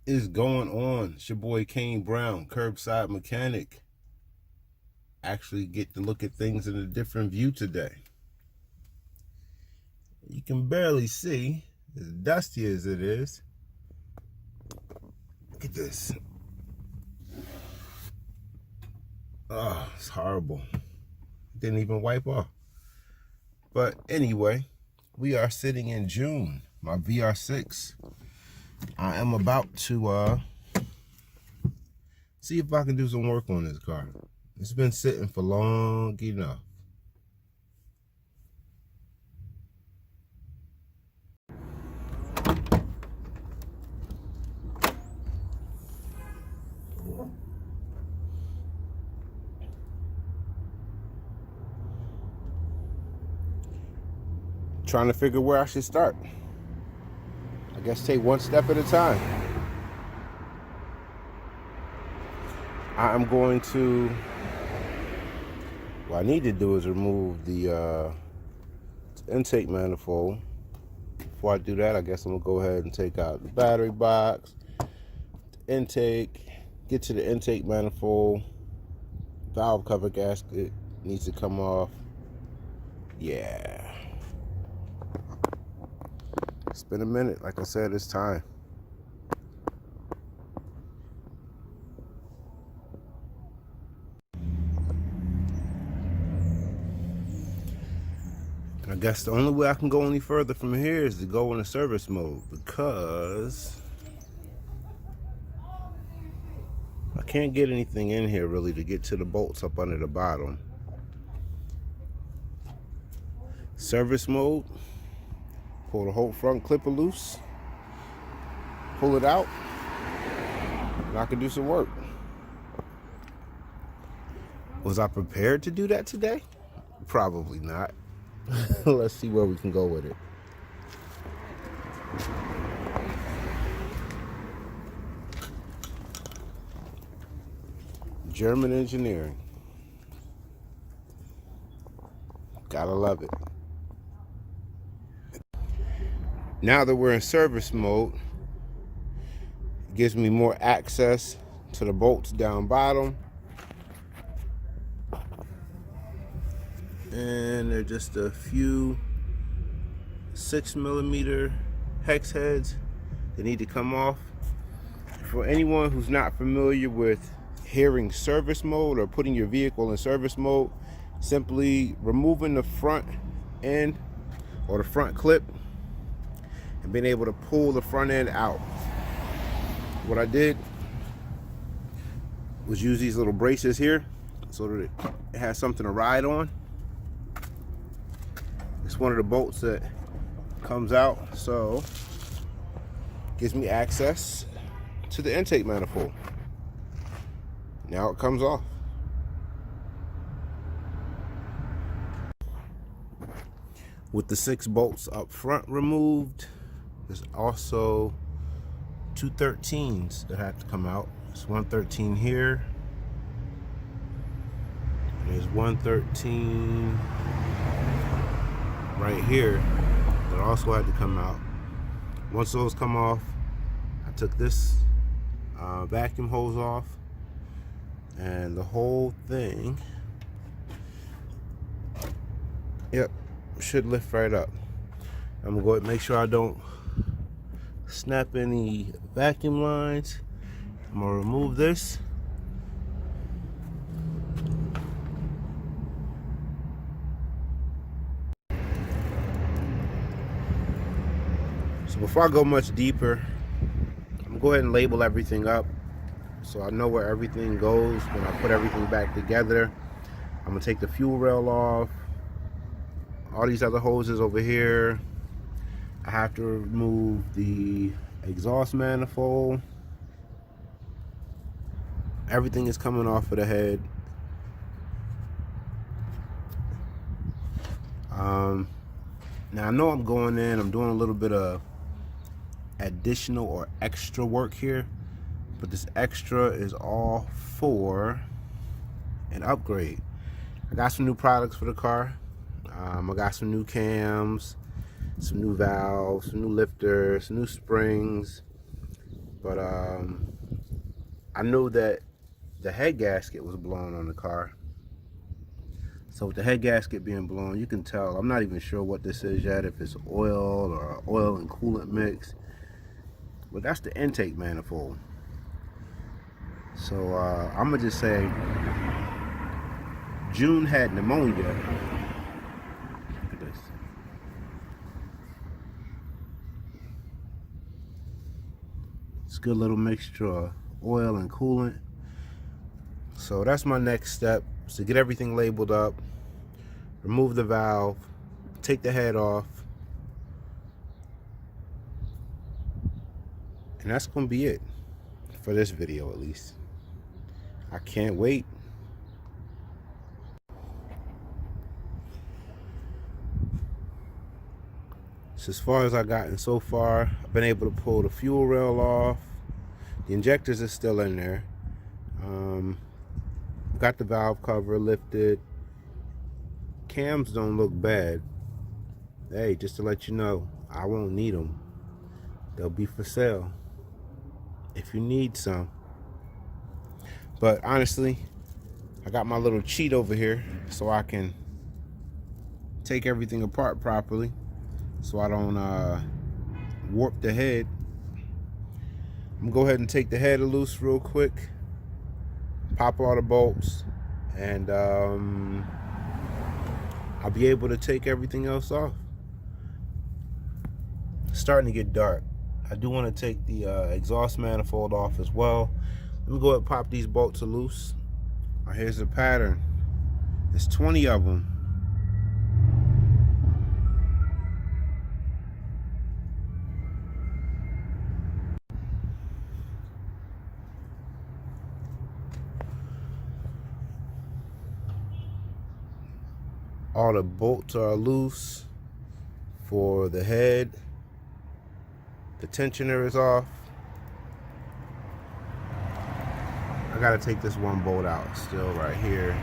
Is going on? It's your boy Kane Brown, curbside mechanic. Actually get to look at things in a different view today. You can barely see, as dusty as it is. Look at this. Oh, it's horrible. Didn't even wipe off. But anyway, we are sitting in June. My VR6. I am about to see if I can do some work on this car. It's been sitting for long enough. Trying to figure where I should start. I guess take one step at a time. I'm going to, what I need to do is remove the intake manifold. Before I do that, I guess I'm gonna go ahead and take out the battery box, the intake, get to the intake manifold. Valve cover gasket needs to come off. Yeah. It's been a minute. Like I said, it's time. I guess the only way I can go any further from here is to go into service mode, because I can't get anything in here really to get to the bolts up under the bottom. Service mode, pull the whole front clipper loose, pull it out, and I can do some work. Was I prepared to do that today? Probably not. Let's see where we can go with it. German engineering. Gotta love it. Now that we're in service mode, it gives me more access to the bolts down bottom. And they're just a few 6mm hex heads that need to come off. For anyone who's not familiar with hearing service mode or putting your vehicle in service mode, simply removing the front end or the front clip and being able to pull the front end out. What I did was use these little braces here so that it has something to ride on. It's one of the bolts that comes out, so gives me access to the intake manifold. Now it comes off. With the 6 bolts up front removed, there's also 2 13s that have to come out. There's 1 13 here. There's 1 13 right here that also had to come out. Once those come off, I took this vacuum hose off, and the whole thing, yep, should lift right up. I'm gonna go ahead and make sure I don't snap any vacuum lines. I'm gonna remove this. So before I go much deeper, I'm gonna go ahead and label everything up so I know where everything goes when I put everything back together. I'm gonna take the fuel rail off, all these other hoses over here. I have to remove the exhaust manifold. Everything is coming off of the head. Now I know I'm going in, I'm doing a little bit of additional or extra work here, but this extra is all for an upgrade. I got some new products for the car. I got some new cams, some new valves, some new lifters, some new springs. but I knew that the head gasket was blown on the car. So with the head gasket being blown, you can tell, I'm not even sure what this is yet, if it's oil or oil and coolant mix, but that's the intake manifold. So I'm gonna just say June had pneumonia. Look at this. It's a good little mixture of oil and coolant. So that's my next step, is to get everything labeled up, remove the valve, take the head off, and that's gonna be it for this video, at least. I can't wait. So as far as I've gotten so far, I've been able to pull the fuel rail off. The injectors are still in there. Got the valve cover lifted. Cams don't look bad. Hey, just to let you know, I won't need them. They'll be for sale if you need some. But honestly, I got my little cheat over here so I can take everything apart properly, so I don't warp the head. I'm gonna go ahead and take the head loose real quick, pop all the bolts, and I'll be able to take everything else off. It's starting to get dark. I do want to take the exhaust manifold off as well. Let me go ahead and pop these bolts loose. Here's the pattern. There's 20 of them. All the bolts are loose for the head. The tensioner is off. I gotta take this one bolt out still right here.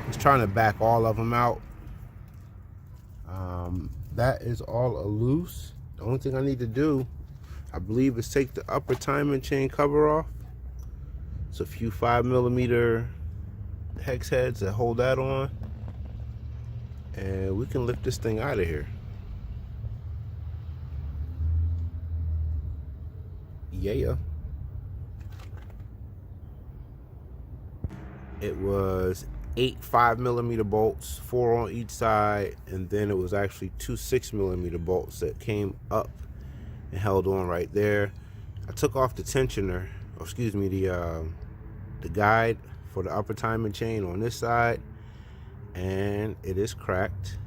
Just trying to back all of them out. That is all loose. The only thing I need to do, I believe, is take the upper timing chain cover off. It's a few 5mm hex heads that hold that on, and we can lift this thing out of here. Yeah. It was 8 5mm bolts, 4 on each side, and then it was actually 2 6mm bolts that came up and held on right there. I took off the tensioner, or excuse me, the guide for the upper timing chain on this side, and it is cracked.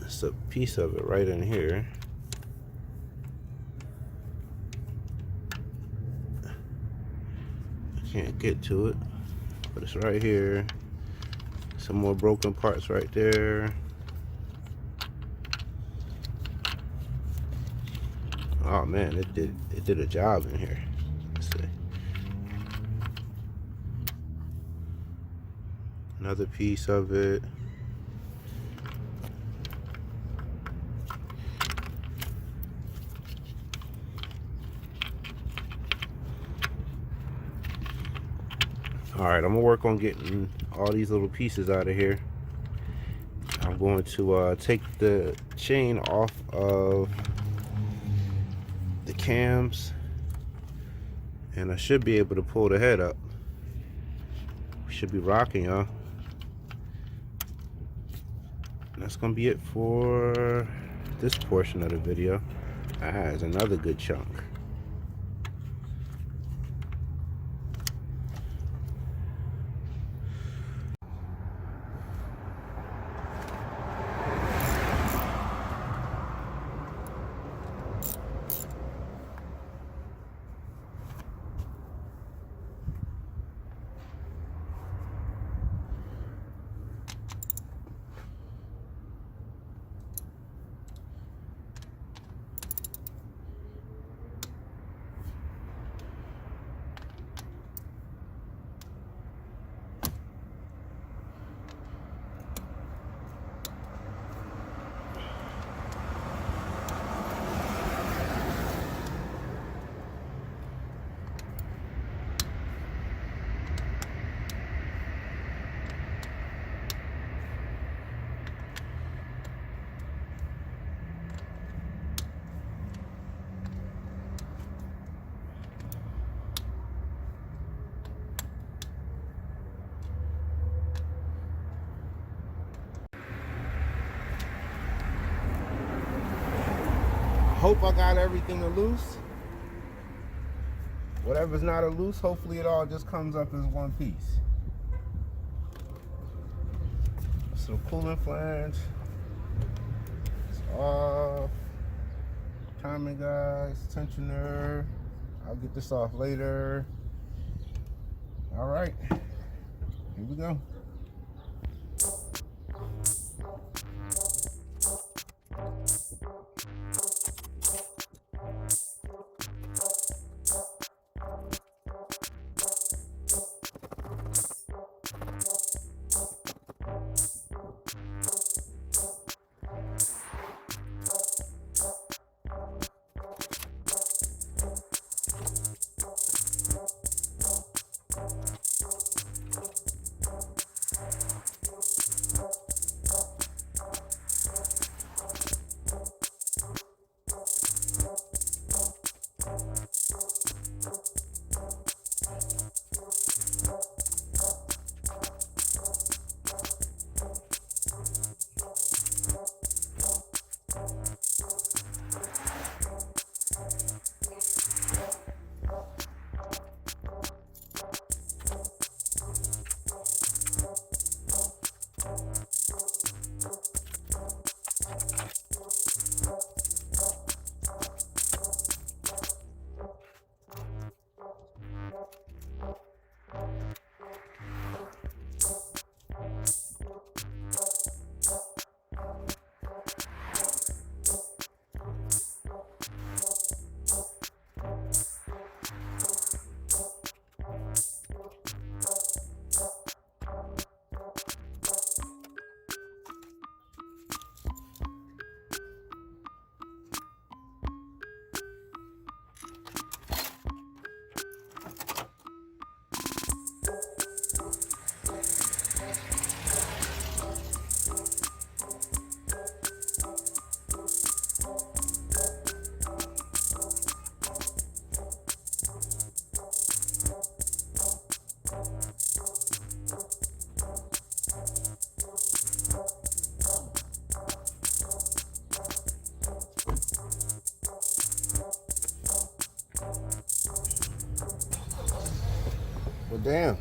It's a piece of it right in here. Can't get to it, but it's right here. Some more broken parts right there. Oh man, it did a job in here. Let's see. Another piece of it. All right, I'm gonna work on getting all these little pieces out of here. I'm going to take the chain off of the cams, and I should be able to pull the head up. We should be rocking, y'all. That's gonna be it for this portion of the video. There's another good chunk. hope I got everything loose. Whatever's not loose, hopefully it all just comes up as one piece. So the cooling flange is off. Timing guys, tensioner. I'll get this off later. All right, here we go. Well, damn.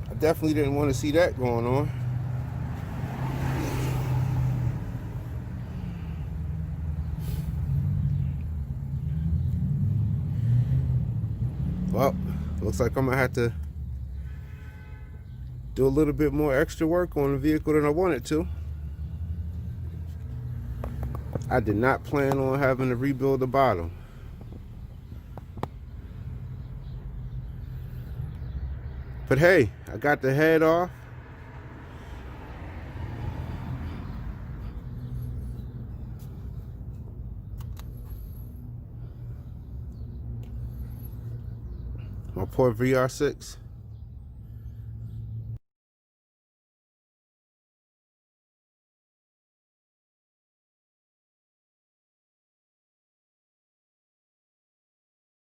I definitely didn't want to see that going on. Well, looks like I'm gonna have to do a little bit more extra work on the vehicle than I wanted to. I did not plan on having to rebuild the bottom. But hey, I got the head off. My poor VR6.